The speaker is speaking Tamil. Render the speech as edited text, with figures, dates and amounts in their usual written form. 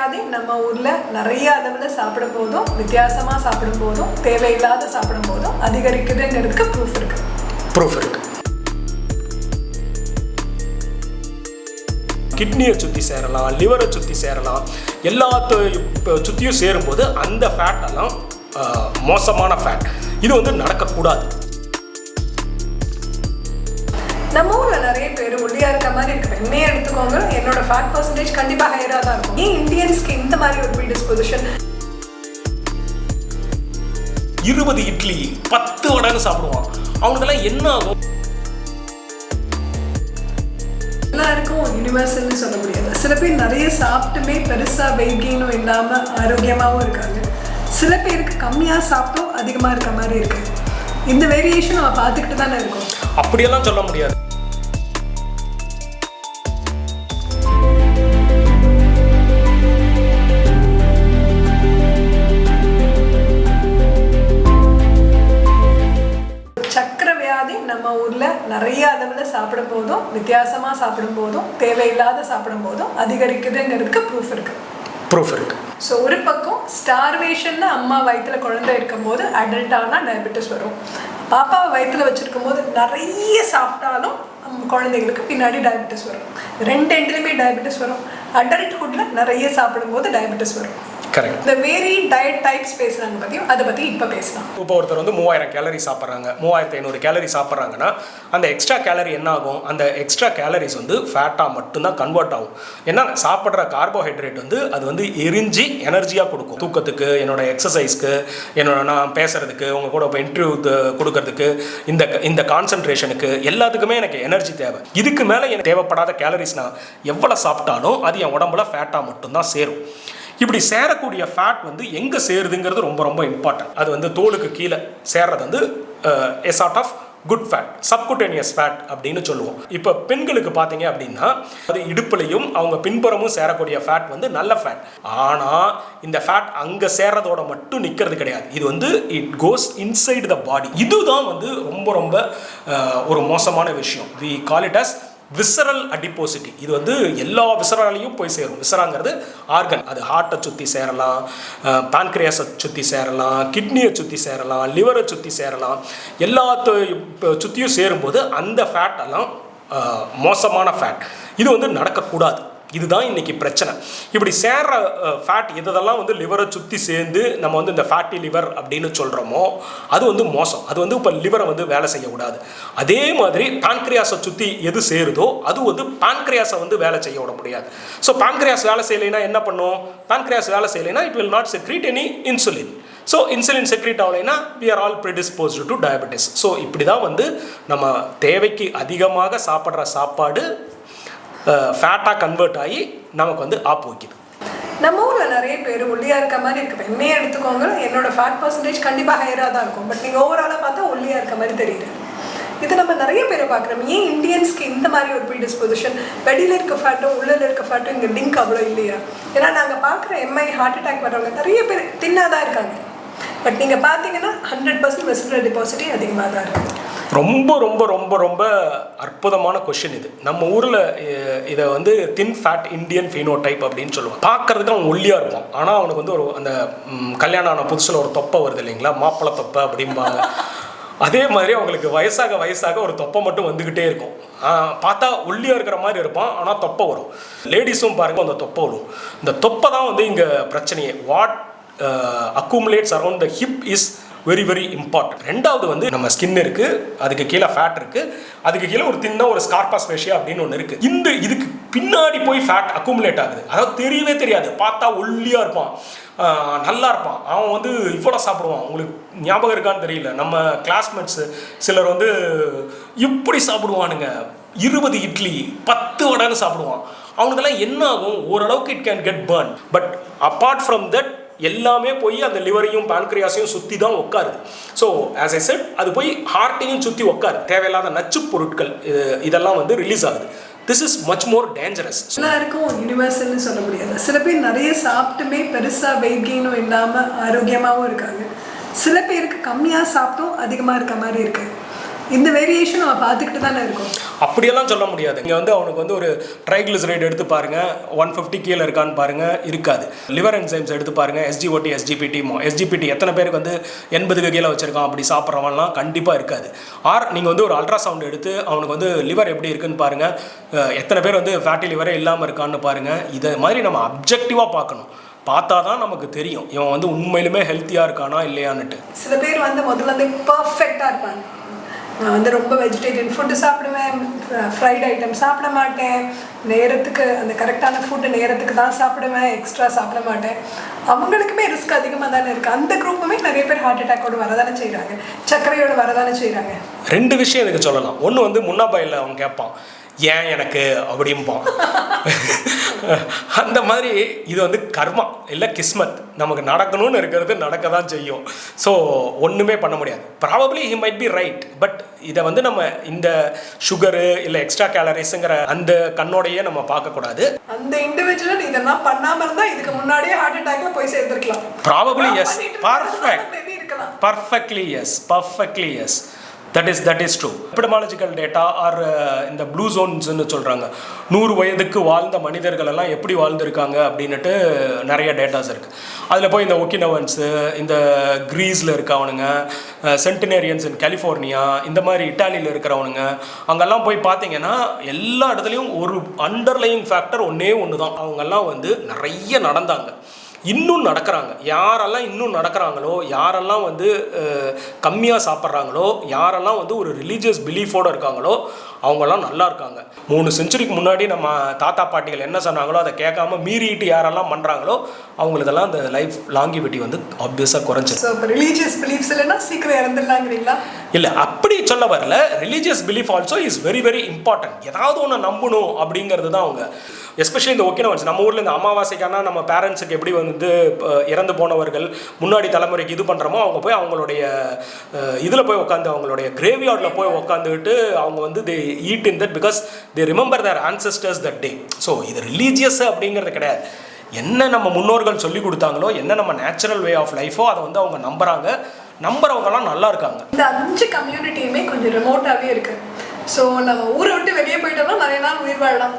வியாதி நம்ம ஊரில் நிறைய அளவில் சாப்பிடும் போதும் வித்தியாசமாக சாப்பிடும் போதும் தேவையில்லாத சாப்பிடும் போதும் அதிகரிக்குதுங்கிறதுக்கு ப்ரூஃப் இருக்கு. கிட்னியை சுற்றி சேரலாம், லிவரை சுற்றி சேரலாம், எல்லாத்தையும் சுற்றியும் சேரும்போது அந்த ஃபேட் எல்லாம் மோசமான ஃபேட். இது வந்து நடக்கக்கூடாது. நம்ம ஊரில் நிறைய பேர் ஒல்லியாக இருக்க மாதிரி இருக்கு. என்னையே எடுத்துக்கோங்க, என்னோட ஃபேட் பர்சன்டேஜ் கண்டிப்பாக ஹையராக தான் இருக்கும். ஏன் இந்தியன்ஸ்க்கு இந்த மாதிரி ஒரு ப்ரீடிஸ்பொசிஷன்? 20 இட்லி 10 வடைன்னு சாப்பிடுவான். அவனுக்கெல்லாம் என்ன ஆகும்? எல்லாருக்கும் யூனிவர்சல்னு சொல்ல முடியாது. சில பேர் நிறைய சாப்பிட்டுமே பெருசாக வெயிட் கெயினும் இல்லாமல் ஆரோக்கியமாகவும் இருக்காங்க. சில பேருக்கு கம்மியாக சாப்பிட்டும் அதிகமாக இருக்க மாதிரி இருக்கு. இந்த வேரியேஷன் நம்ம பார்த்துக்கிட்டு தானே இருக்கோம். அப்படியெல்லாம் சொல்ல முடியாது. சக்கரை வியாதி நம்ம ஊரில் நிறைய அளவில் சாப்பிடும் போதும் வித்தியாசமாக சாப்பிடும் போதும் தேவையில்லாத சாப்பிடும் போதும் அதிகரிக்குதுங்கிறதுக்கு ப்ரூஃப் இருக்கு. ஸோ ஒரு பக்கம் ஸ்டார்வேஷன்னு அம்மா வயிற்றில் குழந்தை இருக்கும்போது அடல்ட்டானால் டயபெட்டிஸ் வரும். பாப்பாவை வயிற்றில் வச்சுருக்கும் போது நிறைய சாப்பிட்டாலும் குழந்தைங்களுக்கு பின்னாடி டயபெட்டிஸ் வரும். ரெண்டு எண்ட்லேயுமே டயபெட்டிஸ் வரும். அடல்ட்ஹுட்டில் நிறைய சாப்பிடும்போது டயபெட்டிஸ் வரும். கரெக்ட். இந்த வேரி டயட் டைப்ஸ் பேசுகிறாங்க பற்றியும் அதை பற்றி இப்போ பேசலாம். இப்போ ஒருத்தர் வந்து 3000 கேலரி சாப்பிட்றாங்க, 3500 கேலரி சாப்பிட்றாங்கன்னா அந்த எக்ஸ்ட்ரா கேலரி என்ன ஆகும்? அந்த எக்ஸ்ட்ரா கேலரிஸ் வந்து ஃபேட்டாக மட்டும்தான் கன்வெர்ட் ஆகும். ஏன்னா சாப்பிட்ற கார்போஹைட்ரேட் வந்து அது வந்து எரிஞ்சு எனர்ஜியாக கொடுக்கும். தூக்கத்துக்கு, என்னோட எக்ஸசைஸ்க்கு, நான் பேசுறதுக்கு, உங்கள் கூட இப்போ இன்டர்வியூ கொடுக்கறதுக்கு, இந்த கான்சன்ட்ரேஷனுக்கு எல்லாத்துக்குமே எனக்கு எனர்ஜி தேவை. இதுக்கு மேலே எனக்கு தேவைப்படாத கேலரிஸ் நான் எவ்வளோ சாப்பிட்டாலும் அது என் உடம்புல ஃபேட்டாக மட்டும்தான் சேரும். இப்படி சேரக்கூடிய ஃபேட் வந்து எங்கே சேருதுங்கிறது ரொம்ப ரொம்ப இம்பார்ட்டன்ட். அது வந்து தோலுக்கு கீழே சேர்றது வந்து a sort of good fat, subcutaneous fat அப்படின்னு சொல்லுவோம். இப்போ பெண்களுக்கு பார்த்தீங்க அப்படின்னா அது இடுப்புலையும் அவங்க பின்புறமும் சேரக்கூடிய ஃபேட் வந்து நல்ல ஃபேட். ஆனால் இந்த ஃபேட் அங்கே சேர்றதோட மட்டும் நிற்கிறது கிடையாது. இது வந்து இட் கோஸ் இன்சைடு த பாடி. இதுதான் வந்து ரொம்ப ரொம்ப ஒரு மோசமான விஷயம். We call it as visceral adiposity. இது வந்து எல்லா விசராலையும் போய் சேரும். விசராங்கிறது ஆர்கன். அது ஹார்ட்டை சுற்றி சேரலாம், பான்க்ரியாஸை சுற்றி சேரலாம், கிட்னியை சுற்றி சேரலாம், லிவரை சுற்றி சேரலாம். எல்லாத்தையும் சுற்றியும் சேரும்போது அந்த ஃபேட் எல்லாம் மோசமான ஃபேட். இது வந்து நடக்கக்கூடாது. இதுதான் இன்றைக்கி பிரச்சனை. இப்படி சேர்ற ஃபேட் எதெல்லாம் வந்து லிவரை சுற்றி சேர்ந்து நம்ம வந்து இந்த ஃபேட்டி லிவர் அப்படின்னு சொல்கிறோமோ அது வந்து மோசம். அது வந்து இப்போ லிவரை வந்து வேலை செய்யக்கூடாது. அதே மாதிரி பான்க்ரியாஸை சுற்றி எது சேருதோ அது வந்து பான்க்ரியாஸை வந்து வேலை செய்ய விட முடியாது. ஸோ பான்க்ரியாஸ் வேலை செய்யலைன்னா என்ன பண்ணும்? பான்க்ரியாஸ் வேலை செய்யலைன்னா it will not secrete any insulin. So insulin secrete ஆகலைன்னா we are all predisposed to diabetes. So இப்படி தான் வந்து நம்ம தேவைக்கு அதிகமாக சாப்பிட்ற சாப்பாடு ஃபேட்டாக கன்வெர்ட் ஆகி நமக்கு வந்து ஆப்பு வைக்குது. நம்ம ஊரில் நிறைய பேர் ஒல்லியாக இருக்க மாதிரி இருக்கு. என்னையே எடுத்துக்கோங்க, என்னோட ஃபேட் பர்சன்டேஜ் கண்டிப்பாக ஹையராக தான் இருக்கும். பட் நீங்கள் ஓவராலாக பார்த்தா ஒல்லியாக இருக்க மாதிரி தெரியுது. இது நம்ம நிறைய பேரை பார்க்குறோம். ஏன் இந்தியன்ஸ்க்கு இந்த மாதிரி ஒரு ப்ரீடிஸ்பொசிஷன்? வெளியில் இருக்க ஃபேட்டும் உள்ளில் இருக்க ஃபேட்டும் இங்கே லிங்க் அவ்வளோ இல்லையா? ஏன்னா நாங்கள் பார்க்குற எம்ஐ ஹார்ட் அட்டாக் வர்றவங்க நிறைய பேர் தின்னாதான் இருக்காங்க. பட் நீங்கள் பார்த்தீங்கன்னா 100% விசரல் டெபாசிட்டி அதிகமாக தான் இருக்குது. ரொம்ப ரொம்ப ரொம்ப ரொம்ப அற்புதமான கொஷின் இது. நம்ம ஊரில் இதை வந்து தின் ஃபேட் இந்தியன் ஃபீனோடைப் அப்படின்னு சொல்லுவாங்க. பார்க்குறதுக்கு அவன் ஒல்லியாக இருப்பான். ஆனால் அவனுக்கு வந்து ஒரு அந்த கல்யாணம் ஆன புதுசில் ஒரு தொப்பை வருது இல்லைங்களா, மாப்பிள்ளை தொப்பை அப்படிம்பாங்க. அதே மாதிரி அவங்களுக்கு வயசாக வயசாக ஒரு தொப்பை மட்டும் வந்துக்கிட்டே இருக்கும். பார்த்தா ஒல்லியாக இருக்கிற மாதிரி இருப்பான், ஆனால் தொப்பை வரும். லேடிஸும் பாருங்கள் அந்த தொப்பை வரும். இந்த தொப்பை தான் வந்து இங்கே பிரச்சனையே. What accumulates around the hip is very very important. ரெண்டாவது வந்து நம்ம ஸ்கின் இருக்குது, அதுக்கு கீழே ஃபேட் இருக்குது, அதுக்கு கீழே ஒரு தின்ன ஒரு ஸ்கார்பாஸ் ஃபேஷியா அப்படின்னு ஒன்று இருக்குது. இதுக்கு பின்னாடி போய் ஃபேட் அக்குமுலேட் ஆகுது. அதாவது தெரியவே தெரியாது. பார்த்தா ஒல்லியாக இருப்பான், நல்லா இருப்பான், அவன் வந்து இவ்வளோ சாப்பிடுவான். உங்களுக்கு ஞாபகம் இருக்கான்னு தெரியல, நம்ம கிளாஸ்மேட்ஸு சிலர் வந்து இப்படி சாப்பிடுவானுங்க. 20 இட்லி 10 வடைன்னு சாப்பிடுவான். அவனுக்கெல்லாம் என்ன ஆகும்? ஓரளவுக்கு it can get burn. But apart from that எல்லாமே போய் அந்த லிவரையும் பான்க்ரியாஸையும் சுற்றி தான் உட்காருது. ஸோ ஆஸ் ஐ செட், அது போய் ஹார்ட்டையும் சுற்றி உட்காரு. தேவையில்லாத நச்சு பொருட்கள் இதெல்லாம் வந்து ரிலீஸ் ஆகுது. This is much more dangerous. எல்லாருக்கும் யூனிவர்சல்னு சொல்ல முடியாது. சில பேர் நிறைய சாப்பிட்டுமே பெருசாக வெயிட் கெயினும் இல்லாமல் ஆரோக்கியமாகவும் இருக்காங்க. சில பேருக்கு கம்மியாக சாப்பிட்டும் அதிகமாக இருக்க மாதிரி இருக்குது. இந்த வேரியேஷன் நம்ம பார்த்துக்கிட்டு தானே இருக்கோம். அப்படியெல்லாம் சொல்ல முடியாது. இங்கே வந்து அவனுக்கு வந்து ஒரு ட்ரைக்ளிசரைடு எடுத்து பாருங்கள், 150 கீழே இருக்கான்னு பாருங்கள், இருக்காது. லிவர் என்சைம்ஸ் எடுத்து பாருங்கள், SGOT SGPT எத்தனை பேருக்கு வந்து 80க்கு கீழே வச்சுருக்கான் அப்படி சாப்பிட்றவன்லாம் கண்டிப்பாக இருக்காது. ஆர் நீங்கள் வந்து ஒரு அல்ட்ராசவுண்ட் எடுத்து அவனுக்கு வந்து லிவர் எப்படி இருக்குன்னு பாருங்கள், எத்தனை பேர் வந்து ஃபேட்டி லிவரே இல்லாமல் இருக்கான்னு பாருங்கள். இதை மாதிரி நம்ம அப்ஜெக்டிவாக பார்க்கணும். பார்த்தா தான் நமக்கு தெரியும் இவன் வந்து உண்மையிலுமே ஹெல்த்தியாக இருக்கானா இல்லையான்னுட்டு. சில பேர் வந்து முதல்ல வந்து பர்ஃபெக்டாக இருப்பாங்க. நான் வந்து ரொம்ப வெஜிடேரியன் ஃபுட்டு சாப்பிடுவேன், ஃப்ரைட் ஐட்டம் சாப்பிட மாட்டேன், நேரத்துக்கு அந்த கரெக்டான ஃபுட்டு நேரத்துக்கு தான் சாப்பிடுவேன், எக்ஸ்ட்ரா சாப்பிட மாட்டேன். அவங்களுக்குமே ரிஸ்க் அதிகமாக தானே இருக்குது. அந்த குரூப்புமே நிறைய பேர் ஹார்ட் அட்டாக்கோடு வரதானே செய்கிறாங்க, சர்க்கரையோடு வரதானே செய்கிறாங்க. 2 விஷயம் எனக்கு சொல்லலாம். ஒன்று வந்து முன்னாபாயில் அவன் கேட்பான், ஏன் எனக்கு அப்படிம்பான். அந்த மாதிரி இது வந்து கர்மா இல்லை கிஸ்மத், நமக்கு நடக்கணும்னு இருக்கிறது நடக்க தான் செய்யும். ஸோ ஒன்றுமே பண்ண முடியாது. Probably he might be right. But இதை வந்து நம்ம இந்த சுகரு இல்லை எக்ஸ்ட்ரா கேலரிஸுங்கிற அந்த கண்ணோடையே நம்ம பார்க்கக்கூடாது. அந்த இண்டிவிஜுவல் இதெல்லாம் பண்ணாமல் இருந்தால் இதுக்கு முன்னாடியே ஹார்ட் அட்டாக்ல போய் சேர்ந்துருக்கலாம். Probably yes, perfectly yes. That is true. Epidemiological data are இந்த ப்ளூ ஜோன்ஸ்னு சொல்கிறாங்க. 100 வயதுக்கு வாழ்ந்த மனிதர்கள் எல்லாம் எப்படி வாழ்ந்துருக்காங்க அப்படின்னுட்டு நிறைய டேட்டாஸ் இருக்குது. அதில் போய் இந்த ஒக்கினவன்ஸு, இந்த கிரீஸில் இருக்கவனுங்க, சென்டினேரியன்ஸ் இன் கலிஃபோர்னியா, இந்த மாதிரி இட்டாலியில் இருக்கிறவனுங்க, அங்கெல்லாம் போய் பார்த்தீங்கன்னா எல்லா இடத்துலையும் ஒரு அண்டர்லையிங் ஃபேக்டர் ஒன்று தான். அவங்கெல்லாம் வந்து நிறைய நடந்தாங்க, இன்னும் நடக்கிறாங்க. யாரெல்லாம் இன்னும் நடக்கிறாங்களோ, யாரெல்லாம் வந்து கம்மியாக சாப்பிட்றாங்களோ, யாரெல்லாம் வந்து ஒரு ரிலீஜியஸ் பிலீஃபோடு இருக்காங்களோ அவங்கெல்லாம் நல்லா இருக்காங்க. 3 செஞ்சுரிக்கு முன்னாடி நம்ம தாத்தா பாட்டிகள் என்ன சொன்னாங்களோ அதை கேட்காம மீறிட்டு யாரெல்லாம் பண்ணுறாங்களோ அவங்களுக்கெல்லாம் அந்த லைஃப் லாங்கிவிட்டி வந்து ஆப்வியஸாக குறைஞ்சிருக்கு. ரிலீஜியஸ் பிலீஃப்ஸ் இல்லைன்னா சீக்கிரம் இறந்துடலாங்கிறீங்களா? இல்லை, அப்படி சொல்ல வரல. Religious belief also is very very important. ஏதாவது ஒன்று நம்பணும் அப்படிங்கிறது தான் அவங்க. எஸ்பெஷலி இந்த ஒக்கினவன்ஸ், நம்ம ஊரில் இந்த அமாவாசைக்கான நம்ம பேரண்ட்ஸுக்கு எப்படி வந்து இறந்து போனவர்கள் முன்னாடி தலைமுறைக்கு இது பண்ணுறோமோ, அவங்க போய் அவங்களுடைய இதில் போய் உட்காந்து அவங்களுடைய கிரேவ்யார்டில் போய் உட்காந்துக்கிட்டு அவங்க வந்து they eat in that because they remember their ancestors that day. So இது ரிலீஜியஸ் அப்படிங்கிறது கிடையாது. என்ன நம்ம முன்னோர்கள் சொல்லி கொடுத்தாங்களோ, என்ன நம்ம நேச்சுரல் வே ஆஃப் லைஃபோ அதை வந்து அவங்க நம்புறவங்கலாம் நல்லா இருக்காங்க. இந்த 5 கம்யூனிட்டியுமே கொஞ்சம் ரிமோட்டாகவே இருக்குது. ஸோ நம்ம ஊரை விட்டு வெளியே போயிட்டோம்னா நிறைய நாள் உயிர் வாழலாம்.